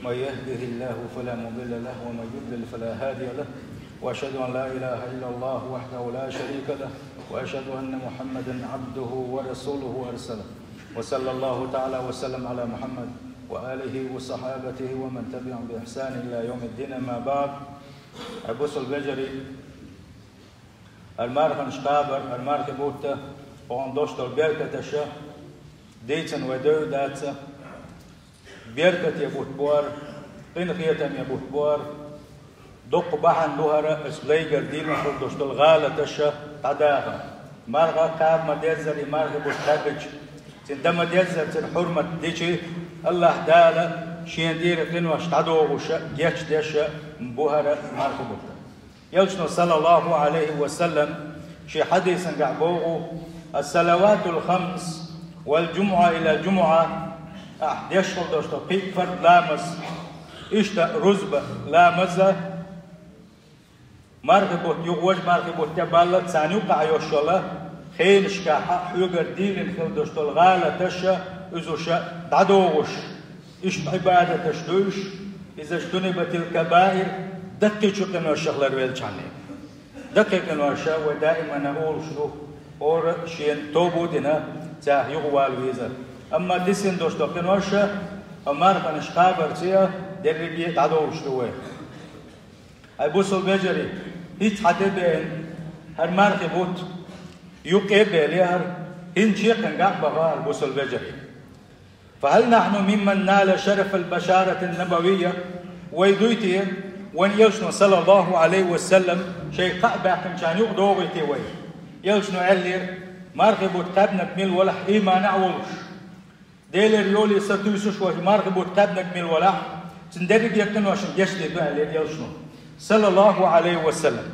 من يهده الله فلا مضل له ومن يضلل فلا هادي له وأشهد أن لا إله إلا الله وحده لا شريك له وأشهد أن محمدا عبده ورسوله أرسله وصلى الله تعالى وسلم على محمد وآله وصحابته ومن تبعهم بإحسان إلى يوم الدين. ما بعد. أبوس البجري المارخن شقابر المارخ بوته وعندوشتر بيركة الشا ديتن ودو داتسا بيركة يبوت بوار قين خيتم يبوت بوار دق بحن دوهرة اسبليجر ديما خردوشتر غالة الشا قداها مارغا قاب مديزر مارغ بوت تابج تندم ديزر تن حرمة ديشي الله دالا شين دير قين واشتعدو وشا جيش ديشا بوهرة مارغ بوت يلشنو صلى الله عليه وسلم شي حديث قعبوه الصلوات الخمس والجمعة إلى جمعة يشغل دوشتو قيق فرد لامس إشتا رزبة لامزة مرغبوت يغوج مرغبوت تبالت سانيوقع يوشولا خين شكاحة يقر ديلين خل دوشتو الغالة تشا إزوشا دعدوغش إشت عبادة تشتوش إذا اجتنبت الكبائر دقيق شقنا الشغلر ويلشاني دقيق الوشا ودائما نقول شنو اور شين توبو دينا تاه يغوال ويزر اما ديسن دوشتو قنوشا امار بنشقابر تيا دربيه تعدور شلوه ابوس البجري هيت حتى بين هر مارخ بوت يقبل يهر ان شيقن قبغا ابوس البجري. فهل نحن ممن نال شرف البشاره النبويه ويدويتي وان يلشن صلى الله عليه وسلم شيء قابع كان يقدوغيتي وي يلشنو علير مارغبوت قابنك ميل ولح إيما نعولش ديلر يولي ستوسوش وهي مارغبوت قابنك ميل ولح تندرق يقن واشن يشتي بألير يلشنو صلى الله عليه وسلم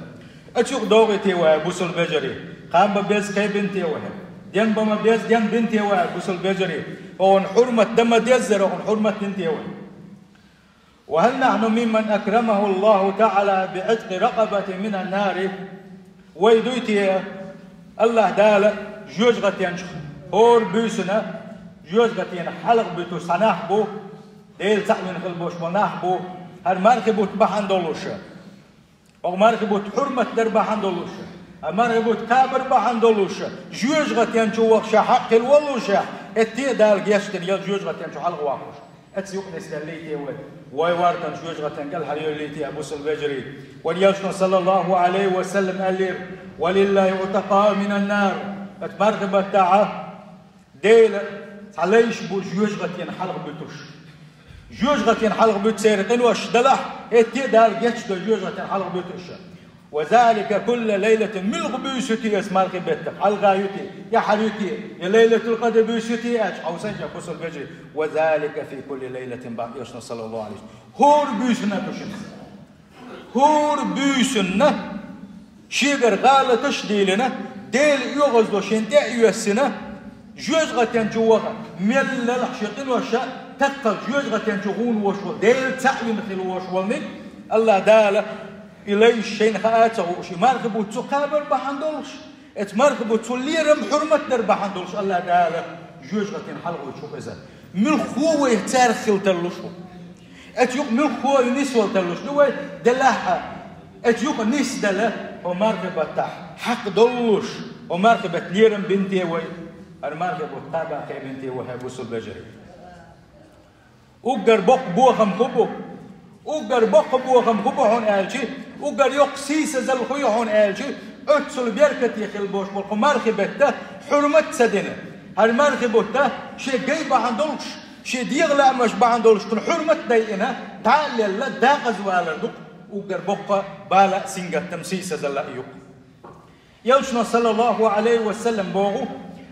أتشوق دوغي تيوه بوسو البجري قام ببيز كي بنتي وهم دين بما بيز دين بنتي وه بوسو البجري وهن حرمة دم ديزر وهن حرمة بنتي وه. وهل نحن ممن أكرمه الله تعالى بعتق رقبة من النار ويدويتي الله دالا جوج غتين هور بيسنا جوج غتين حلق بيتو صناح بو ديل تعمين خلبوش مناح بو هر مركبو تبحن دولوشا او مركبو حرمة در بحن دولوشا مركبو كابر بحن دولوشا جوج غتين شو وخشا حق الولوشا اتي دال جيشتن يل جوج غتين شو حلق واخوش اتسيوق نسل ليتي واي وارتن جوج غتين قال حريو ليتي ابوس البجري وليشن صلى الله عليه وسلم قال لي ولله اتقى من النار اتمرغبة تاعه ديل عليش بو جوج غتين حلق بتوش جوج غتين حلق بتسيرقين واش دلح اتي دال جيتش دو جوج غتين حلق بتوش وذلك كل ليلة من الغبيوستي اسمار بيتك الغايتي يا حريتي يا ليلة القدر بيوستي اش او سنجا كسر بيجي وذلك في كل ليلة بعد يشنا صلى الله عليه وسلم هور بيوسنا كشن هور بيوسنا شيغر غالة تشديلنا ديل يغزدو شنتع يوسنا جوج غتين جوغا ميل الحشيقين وشا تقل جوج غتين جوغون وشول ديل تعوي مثل وشولنك الله داله إلي الشين خاته وشي مرغبو تقابر بحندولش ات مرغبو توليرم حرمة در بحندولش الله داله جوج غتين حلقو تشوف إذا من خوه يهتار خلتلوشو ات يوق من خوه ينسول تلوش دوي دلاحة ات يوق نيس دله ومرغبة تح حق دلوش ومرغبة ليرم بنتي وي المرغبة تابع كي بنتي وهي بوسو البجري وقر بق بوخم خبو وقر بق بوخم خبو هون آلشي وقر يوق سيسة زل خوي هون آلشي اتسل بيركتي خلبوش بلقو مرغبة تا حرمت سدنة هالمرغبة تا شي قيبة عندولش شي ديغلا مش بعندولش كن حرمت دايقنا تعالي لا داقز والا دوق وقر بقى بالا سنجة تمسيسة زلا يوق يلشنا صلى الله عليه وسلم بوغو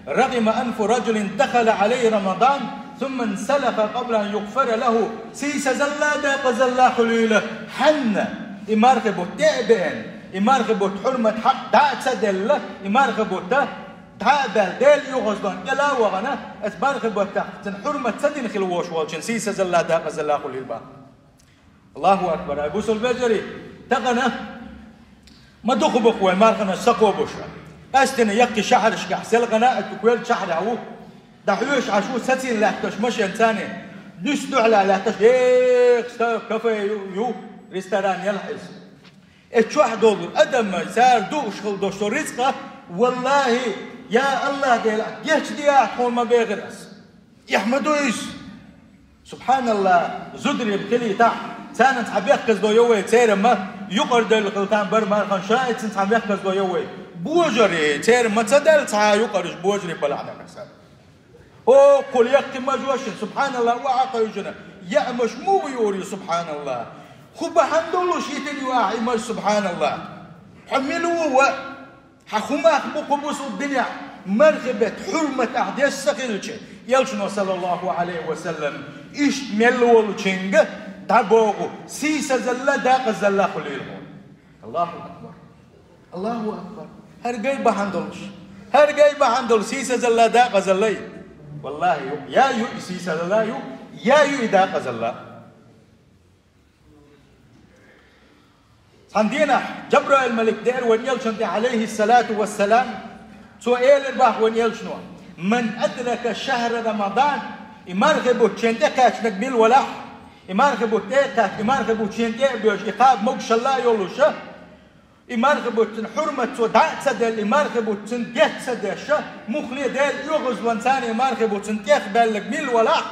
رغم أنف رجل دخل عليه رمضان ثم انسلخ قبل أن يغفر له سيسة زلا داق زلا حليلة حنة إمارغبو تأبين إمارغبو حرمة حق داق سدل إمارغبو تعبال ديل يغزدون يلا وغنا اتمارغبو تحت حرمة سدين خلوش والشن سيسة زلا داق زلا حليلة الله أكبر أبوس البجري تغنى ما دخو بخوة مارغنا سقو بوشا أستنا يقي شحر شكح سلغنا التكويل شحر عوو دحيوش عشو ستين لحكش مش إنساني نسدو على تشيخ كافيه يو ريستوران يلحظ اتش واحد دولار ادم سار دوش خل دوش رزقه والله يا الله ديلا جيش ديات هون ما بيغرس يحمدويش سبحان الله زدري بكلي تاع سانت حبيخ كزدو يوي تير ما يقرد القلتان برمار خان شايت سنت حبيخ كزدو يوي بوجري تير ما تدل تا يقرش بوجري بلعنا كسر او قل يقتي مجوش سبحان الله وعاق يجنا يا مش مو يوري سبحان الله خب حمدولو شيتني واعي مش سبحان الله حملوا حكومة بقبوس الدنيا مرغبة حرمة أحداث سخيلتش يلشنو صلى الله عليه وسلم إيش ملول تشينغ تابوغو سيسا زلا داق زلا خليلهم الله أكبر الله أكبر هرجاي بحندلش هرجاي بحندل سيسا زلا داق زلاي والله يا يو سيسا زلا يو يا يو داق زلا عندنا جبرائيل الملك دير ونيلشن عليه الصلاة والسلام سؤال الباح ونيلشنو من أدرك شهر رمضان يمرغبو تشندكاش نقبل ولاح يمرغبو تيكاش يمرغبو تشندك بيوش إقاب موكش الله يولوشه يمرغبو تنحرمة ودعت سدل يمرغبو تنجت سدل مخلي ديل يغز وانسان يمرغبو تنتيخ بالقبل ولاح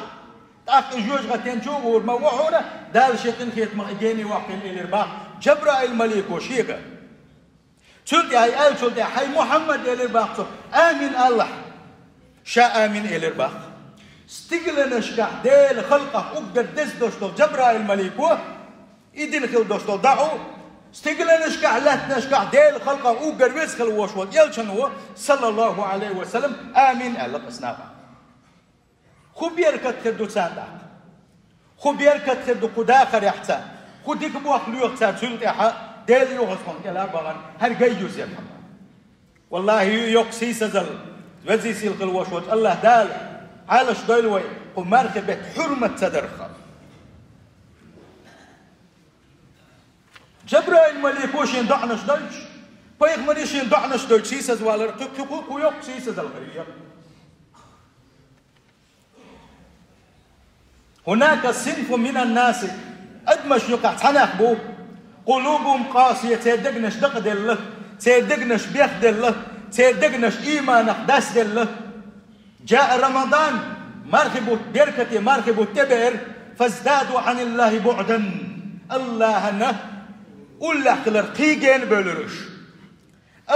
تاق جوج غتين شوغور موحونا دال شيخين خيط مغيجيني واقين الارباح جبرائيل الملك وشيغا تلتي هاي آل تلتي هاي محمد الارباح آمين الله شاء آمين الارباح استقل نشكح ديل خلقه أقدر دس دوشتو جبرائيل الملك إيدين خل دوشتو دعو استقل نشكح لا نشكح ديل خلقه أقدر ويسخل وشوط يلشنو صلى الله عليه وسلم آمين الله قسنابا خبير كتخدو تساندع خبير كتخدو قداخر يحتان خديك بوخ ليوخ تسلت يحا ديل يوخصون كلا بغن هر جيوز يا محمد والله يوقسي سزل وزي سيلق الوشوت الله دال عالش دايلوي ومركبة حرمة صدرخه جبرائيل الملك شين دعنش دوش بيغمري شين دعنش دوش سيسز والر كوكو يوق سيسز الغريب هناك صنف من الناس أدمش يقع تناخبو قلوبهم قاسية تيدقنش دقدل له تيدقنش بيخدل له تيدقنش إيمانك داسدل له جاء رمضان مركبوا بركة مركبوا تبر فازدادوا عن الله بعدا الله نه الله كلر قيجين بولرش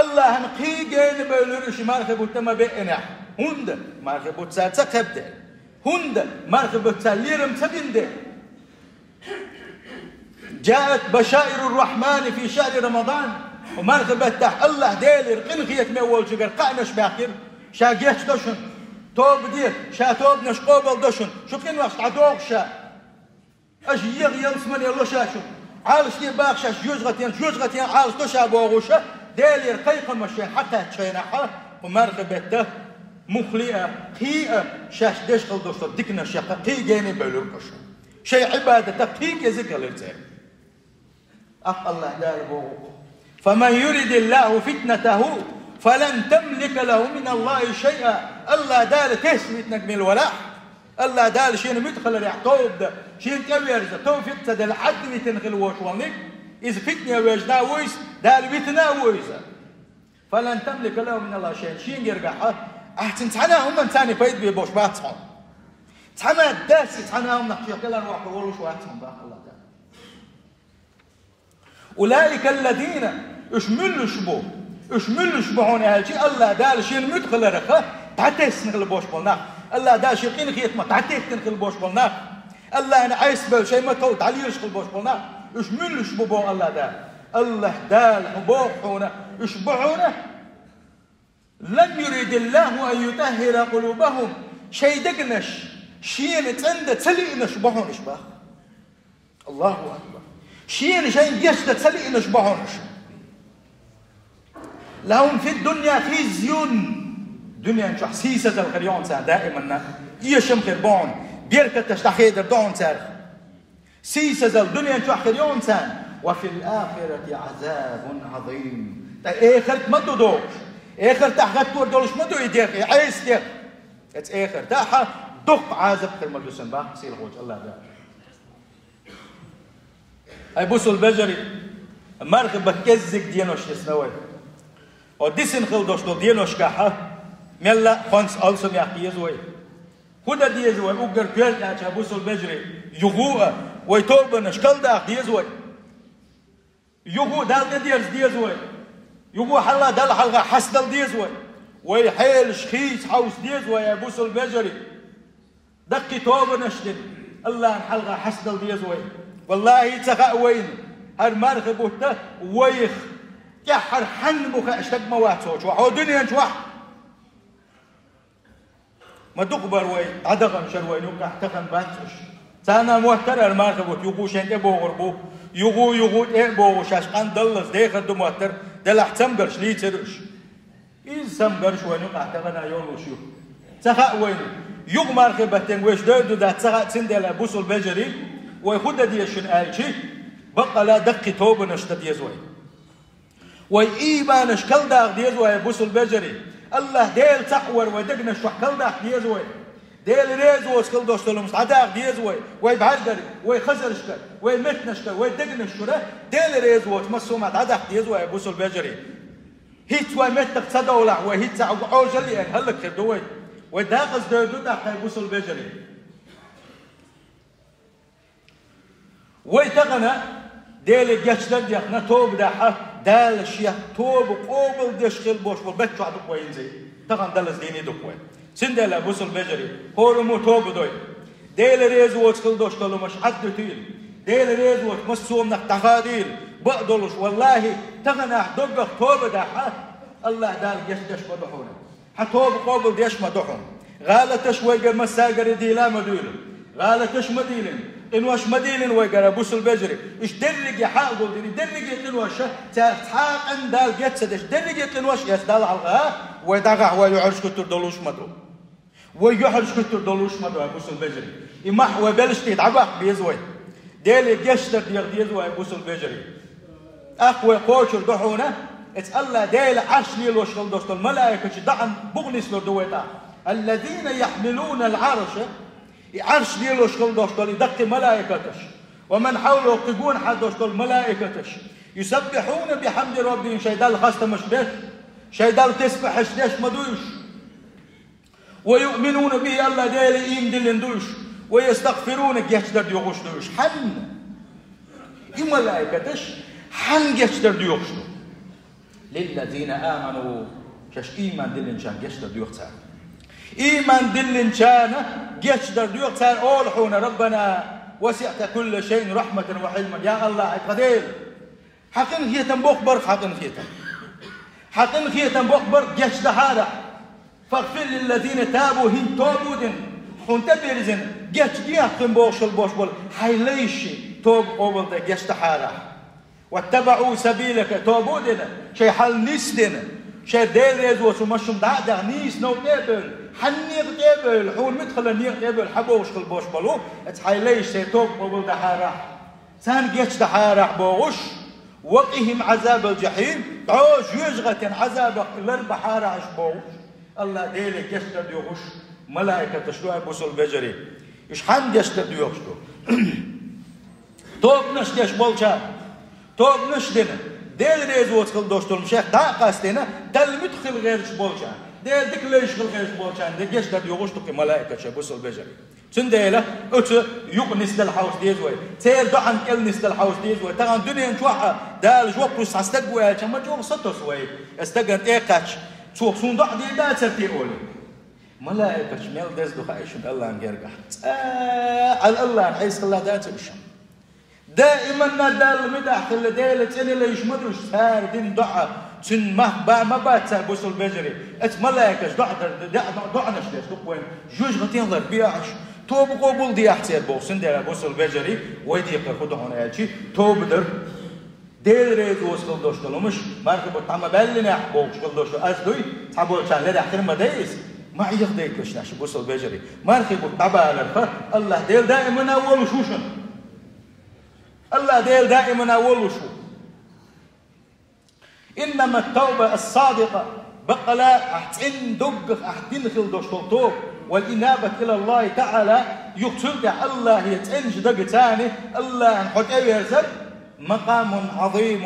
الله نقيجين بولرش مركبوا تما بينا هند مركبوا تساتسا كبدل هند مركبوا تساليرم تبند جاءت بشائر الرحمن في شهر رمضان ومركبة تح الله ديلر قنخية مول شجر قعنش باكر شاقيش دوشن توب دير شا توب نش قوبل دوشن شو كن وقت عدوغ شا اش يغيل سمن يلو شاشو عالش دي باق شاش جوزغتين عالش دوشا بوغوشا ديلر قيقا مشي حتى تشينحا ومركبة تح مخلئة قيئة شاش دشغل دوشن ديكنا شاقا قي جيني بلور كشا شيء عبادة تقيق يزيك الارتين الله دار فمن يرد الله فتنته فلن تملك له من الله شيئا الله دار تسميت من الولاء الله دار شين مدخل ريح توب ده شين كبيرزة توب فتنة ده لحد متنخل وشوانك إذا فتنة ويجنا ويس دار بيتنا ويسا فلن تملك له من الله شيئا شين يرقع أحسن تحنا هم انتاني بايد بيبوش باتهم تحنا الداسي تحنا هم نحشي كلا نروح نقولوا شو أحسن بقى الله تعالى أولئك الذين اشملوا شبهون هالشيء الله دال شيء مدخل رخا تعتيس نخل بوش بلنا الله دال شيء قين خيط ما تعتيس نخل بوش بلنا الله أنا عايز بل شيء ما تو تعليش نخل بوش بلنا اشملوا شبهون الله دال الله دال حبوحونا اشبعونا لم يريد الله أن يطهر قلوبهم شيء دقنش شيء نتعند تسلي نشبهون شبه الله أكبر شيء يشتى تسلي نشبهون لهم في الدنيا خزي دنيا نشو حسيسة الخريون سان دائما يشم خربون بيركة تشتحيد الدون سار سيسة الدنيا نشو خريون سان وفي الآخرة عذاب عظيم آخر ما تدوش آخر تحقق توردولش ما دو يدير عايز دير آخر تاحا دق عازب كلمة جسم باق سيل خوش الله ده أي بوسل بجري مرخب بكزك دينوش يسنوي وديسن خل دوشتو دينوش كاحة ملا خانس ألسم يحكيزوي خدا ديزوي أقدر كيرت أشا بوسل بجري يغوء ويتوبن شكل داخ ديزوي يغوء دال ديزوي يغوء حلا دال حلقة حسدل ديزوي ويحيل شخيص حوس ديزوي يا بوسل بجري دقي توبن اشتن الله حلقة حسدل ديزوي والله تخا وين هالمرخب وته ويخ يحر حن بخ اشتق مواتوش وحو دنيا شوح ما دقبر وين عدغم شروين وقع تخن باتش سانا موتر المرخب وت يغو شنك بوغربو يغو بوغ شاشقان دلس ديخ دموتر دل احتم قرش لي ترش إذ سم قرش وين وقع تخنا يوم وشو تخا وين يغ مرخب بتن ويش دو دا تخا تندل بوسل بجري ويخد ديشن آلشي بقى لا دقي توب نشتد يزوي ويإيبان شكل داغ ديزوي بوسل بجري الله ديل تحور ودقنا شكل داغ ديزوي ديل ريزو شكل دوشتلو مسعداغ ديزوي ويبعدري ويخزر شكل ويمتنا شكل ويدقنا الشرة ديل ريزو تمسو معداغ ديزوي بوسل بجري هيت ويمتك تصدولع وهيت تعوجل يعني هلك كردوي وداغز دودو داخل بوسل بجري ويتغنى ديل الجشدن ديخنا توب داحة دال الشيخ توب قوبل ديشخل بوش بلبتشو عدو كوين زي تغن دلز ديني دو كوين سندلا بوسل بجري هورمو توب دوي ديل ريزو وتخل دوشتلو مش عدو تيل ديل ريزو وتمسوم نك تغاديل بقدلوش والله تغنى دقق توب داحة الله دال جشدش مدحونا حتوب قوبل ديش مدحون غالتش ويقر مساقر ديلا مدويل غالتش مديلين إنواش مدينة ويقرأ بوسل بجري إيش درج يحاقوا دني درج إنواش تحاق عند دال جتسد إيش درج إنواش يسدال على ويدعى ويعرش كتر دلوش مدو ويعرش كتر دلوش مدو بوسل بجري إمح وبلش تدعبق بيزوي ديل جشتر يغديزوي بوسل بجري أقوى قوشر دحونا اتقال ديل عرش ليلوش خلدوش الملائكة دعم بغنس لردويتا الذين يحملون العرش عرش ديلو شغل دوشتول يدق ملائكتش ومن حوله يقبون حد دوشتول ملائكتش يسبحون بحمد ربهم شيدال خاصة مش بيش شيدال تسبح شديش مدوش ويؤمنون به الله ديل إيم دلن دوش ويستغفرون جيشتر ديوغوش دوش حن إيم ملائكتش حن جيشتر ديوغوش للذين آمنوا كش إيمان دلن شان جيشتر ديوغوش إيمان دلن شان جيشتر ديوغ تان أولحونا ربنا وسعت كل شيء رحمة وحلما يا الله قدير حقن خيتن بوخبر حقن خيتن بوخبر جيش دهارة فاغفر للذين تابوا هن توبودن خنتبرزن جيش ديخن بوشل بوشبول حيليشي توب أول ده جيش دهارة واتبعوا سبيلك توبودن شي حل نسدن شي ديل يزوس ومشم دعدع نيس نو تابل حنيق تابل حول مدخل النيق تابل حبوش خل بوش بلو اتحيليش سيتوب قبل دحارح سان جيش دحارح بوش وقهم عذاب الجحيم عوش يجغة عذاب الاربع حارح بوش الله ديلي جيش تديوش ملائكة تشلوها بوصل بجري إيش حن جيش تديوش توب نشتيش بولشان توب نشتنا ديل ريزوت خل دوشتول مشيخ داقاستنا دل مدخل غيرش بولشان ديل ديك ليش خل غيرش بولشان ديل جيش تديوش توكي ملائكة شبوصل بجري سنديلا أتى يقنس للحوش ديزوي تير دعن كلنس للحوش ديزوي تغن دنيا نشوحها دال جوب بس استقوى كم جوب سطو سوي استقن إيقاش شوف صندوق دي دا ترتي أولي ملائكة شمال دز دو خايشون الله نجرجع على الله حيث الله دا تبشم دائما دال مدح اللي ديل تاني اللي يشمدوش سار دين دعاء تن ما بات بوصل بجري ات ملائكة دعنا شديش وين جوج غتين ضرب بيعش توب قبول دي احتيال بوصن دير بوصل بجري ويدي يقرقود هنا يالشي توب در ديل ريد وصل دوشتلو مش ماركب طعم بالنا بوش قل دوشتلو أزدوي تعبوا كان لدى آخر ما دايس ما يغديك لشناش بوصل بجري ماركب طبعا على الله ديل دائما أول وشوشن الله ديل دائما أول وشو إنما التوبة الصادقة بقلا أحتن دق أحتن خل دوشتوب والإنابة إلى الله تعالى يقتل الله يتنج دق تاني الله نحط أبيرزر مقام عظيم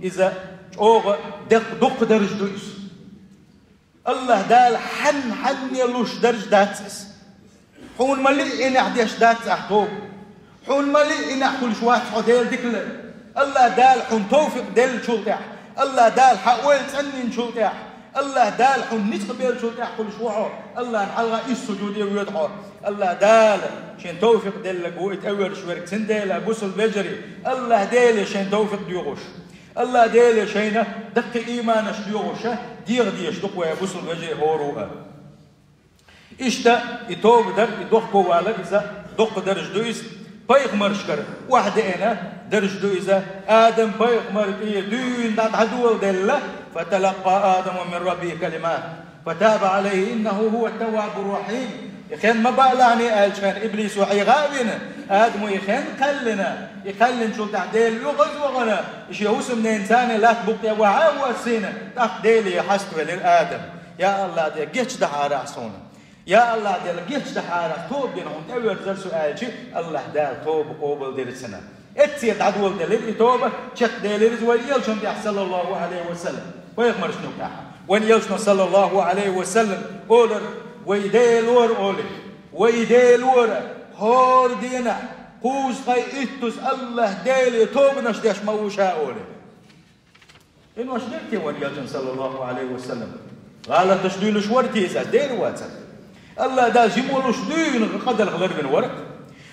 إذا أوغ دق درج دويس الله دال حن يلوش درج داتس حون ملئ إن أحديش داتس أحتوب حون ملئ إن أحكل شوات حديل دكلا الله دال حون توفق دل شلتح الله دال حاول تنين شلتح الله دال حون نتقبل شلتح كل شوعه الله نحلغ السجود ويدحه الله دال شين توفق دل قوة أول شوارك تندل بوس البجري الله دال شين توفق ديوغش الله دال شين دق إيمانش ديوغش ديش دقوا بوس البجري هوروها إشتا يتوب در يدقوا وعلى إذا دق درج دويس بيغمر شكر واحد أنا درج دويزة آدم بيغمر دين داد عدول دلة فتلقى آدم من ربه كلمات فتاب عليه إنه هو التواب الرحيم يخين ما بقلعني قال كان إبليس وحيغابنا آدم يخين كلنا يخلن شو تعديل يغزوغنا إيش يوسف من إنسان لا تبقى وعاوة سينا تعديل يحسب للآدم يا الله ده جيش ده عراسونا يا الله ده جيش ده عراس توب بينهم تأول زر سؤال شيء الله ده توب قبل درسنا اتسيد عدول دليل توبة شق دليل وليلشون صلى الله عليه وسلم ويغمر شنو كاح وليلشون صلى الله عليه وسلم أولر ويديلور أولي ويديلور هور دينا قوز خي إتوس الله ديلي توب نشديش موشا أولي إن وش نرتي وليلشون صلى الله عليه وسلم قال تشديل شورتي إذا دير واتسل الله دا جمولوش دين قدر غلر من ورق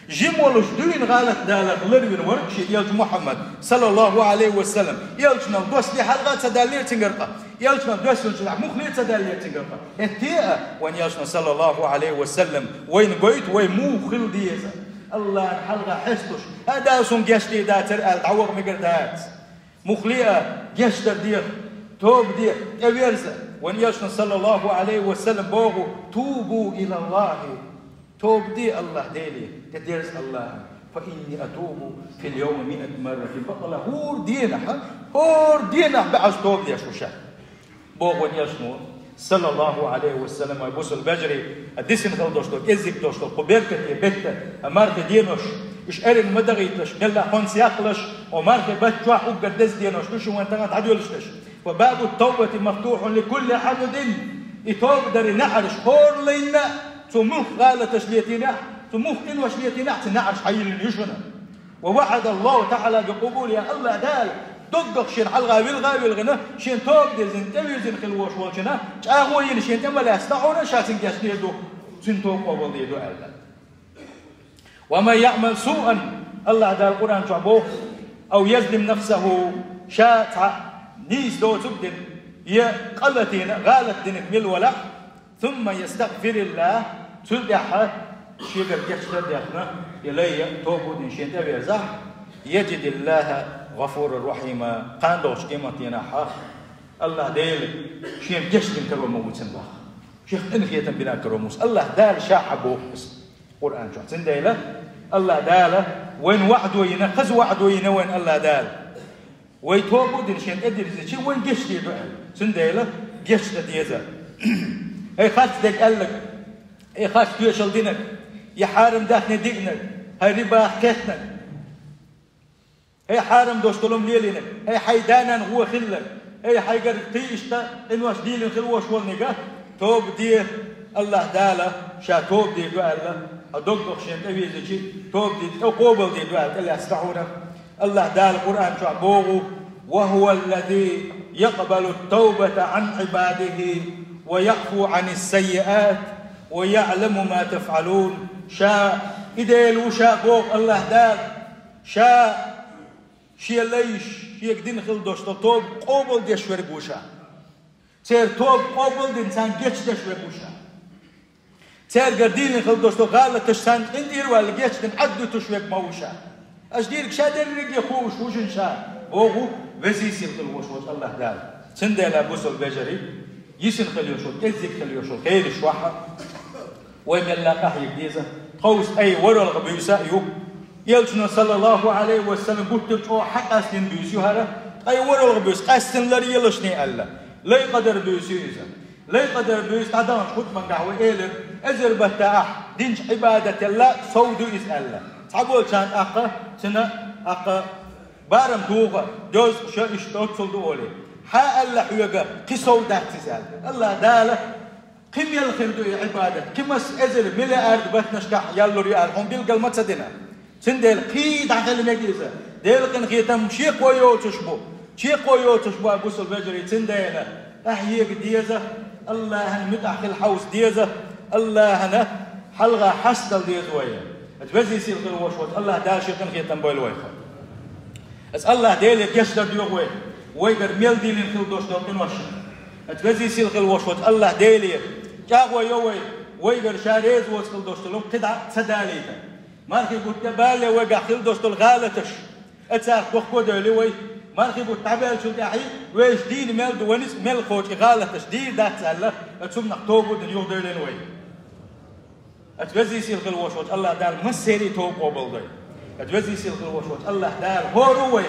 جمولوش دين غالت دالك غلر من ورق شيء يلج محمد صلى الله عليه وسلم يلجنا دوس لي حلقات تدالير تنقرقه يلجنا دوس لي مخلي تدالير تنقرقه انتيا وين يلجنا صلى الله عليه وسلم وين قويت وين مو خل ديزه الله الحلقه حستوش هذا سون جشتي داتر العوق مقردات مخليه جشتر دير توب دير كبيرزه وان يشن صلى الله عليه وسلم بوغو توبوا إلى الله توب دي الله ديلي تدرس الله فإني أتوب في اليوم 100 مرة فقال هور دينا بعض توب دي شوشا بوغو يشنو صلى الله عليه وسلم ويبوس البجري الدسن غلدوشتو إزيك دوشتو قبيركة يبتة أمارك دينوش إش أرن مدغيتش نلا حونس يقلش ومارك بتجوع وقدس دينوش نشو وانت قد عدولشتش وباب التوبة مفتوح لكل عبد يتوب در نعرش هور لنا تمخ قال تشليتنا تمخ إن وشليتنا تنعرش حيل يشنا ووعد الله تعالى بقبول يا الله دال دقق شين حلقة بالغابل غنا شين توب دي زين تبي زين خلوش والشنا أقول شين تملا استعونا شاتين جسديدو زين توب قبل ديدو الله وما يعمل سوءا الله دال القرآن تعبوه أو يظلم نفسه شاء نيس دو تبدن يا قلتين غالت دينك بالولا ثم يستغفر الله تلدح شيغر جشتر ديخنا إلي توبو دين شين تبير زح يجد الله غفور رحيم قاندوش قيمتنا حا الله ديل شين جشتن كرو موتن الله شيخ انخية بنا كرو موس الله دال شاحبو قرآن شو تنديله الله داله وين وعدو ينا خز وعدو ينا وين الله دال ويتوبوا دين شين أدري زي وين جشتي بقى سنديله جشت ديزا هي خاص ديك قال لك هي خاص توشل دينك يا حارم داخل دينك هاي ربا حكيتنا هي حارم دوشتلهم ليلنا هي حيدانا هو خلك هي حيقر تيشتا إنواش ديلن خلوش والنجا توب ديه الله داله شا توب ديه قال له أدق شين أبي زي توب ديه أو قبل ديه قال اللي أستعونا الله دال القرآن شعبوه وهو الذي يقبل التوبة عن عباده ويعفو عن السيئات ويعلم ما تفعلون شاء إديل وشاء بوغ الله دال شاء شيء ليش شيء قدين خلدوش توب قبل دي شوير بوشا تير توب قبل دي إنسان جيش دي شوير بوشا تير قدين خلدوش غالة تشتان اندير ولا جيش دين عدو تشوير موشا أجديرك شادر رجلي خوش وجن شاء أوه وزيسي الخلوش وش الله دال سندي لابوس البجري يسن خليوشو كذك خليوشو خير شوحة وين يلاقاه يجديزه خوس أي ورا الغبيوسا يلشنا صلى الله عليه وسلم قلت له حق أسلم بيوسيو هذا أي ورا الغبيوس أسلم لري يلشني الله لي قدر بيسيزة لي قدر بيس تعدان خد من قهوة إيلر أزر بتاح دينش عبادة الله صودو إسأله تعبول كان أقا سنة أقا بارم توغا جوز شو اشتوت دولي حا الله حيوغا قصو دات تسال الله داله قم يلخردو عبادة كمس أزر ملي أرد بتنشكح يالو ريال هم بيلقى المتصدنا سندل قيد عقل مجلسة ديل قن خيتم شي قويو تشبو شي قويو تشبو أبوس البجري سندينا أحييك ديزة الله هن متأخي الحوس ديزة الله هن حلقة حسدل ديز ويا أتوزي سيل الوشوت الله داشي قن خيتم بويلويخا أس الله ديل يشدر ديوغوي ويقر ميل ديلين خيل دوش دوكين وشن أتوزي سيل الوشوت الله ديل جاغوي يوي ويقر شاريز وصل دوش دلوم تدع سداليتا ماركي قلت بالي وقع خيل دوش دل غالتش أتساق بخكو دولي وي ماركي قلت تعبال شو داحي ويش دين ميل دوانيس ميل خوش غالتش دين دات سأله أتسوم نقطوبو دن يوغ دولين وي أتوزي سيل الوشوت الله دال مسيري توقو بلدي أتوزي سيل الوشوت الله دال هوروي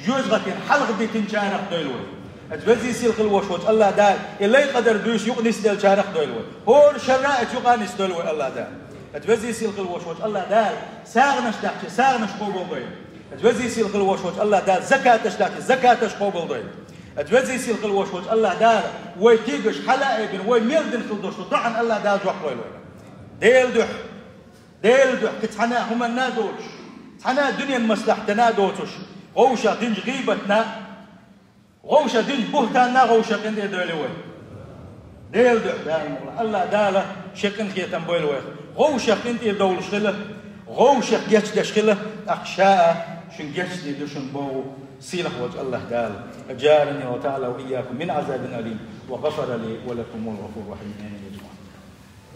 جوز غتين حلق دي تنشارق دولوي أتوزي سيل الوشوت الله دال إلي قدر دوش يقنس دل شارق دولوي هور شرائط يقانس دولوي الله دال أتوزي سيل الوشوت الله دال ساغنش داحشي ساغنش قوبل ضي أتوزي سيل الوشوت الله دال زكاتش داحشي زكاتش قوبل ضي أتوزي سيل الوشوت الله دال ويتيقش حلائبن ويميلدن خلدوش طعن الله دال جوح قويلوي ديل دح كتحنا هما النادوش تحنا الدنيا المصلحة تنادوتش غوشة دنج غيبتنا غوشة دنج بهتانا غوشة كنت دولوي ديل دح دال الله داله شكن خيتم بولوي غوشة كنت دول شخله غوشة جيش دشخله أخشاء شن جيش دي دشن بو سيلح وجه الله دال أجارني وتعالى وإياكم من عذاب أليم وغفر لي ولكم الغفور الرحيم.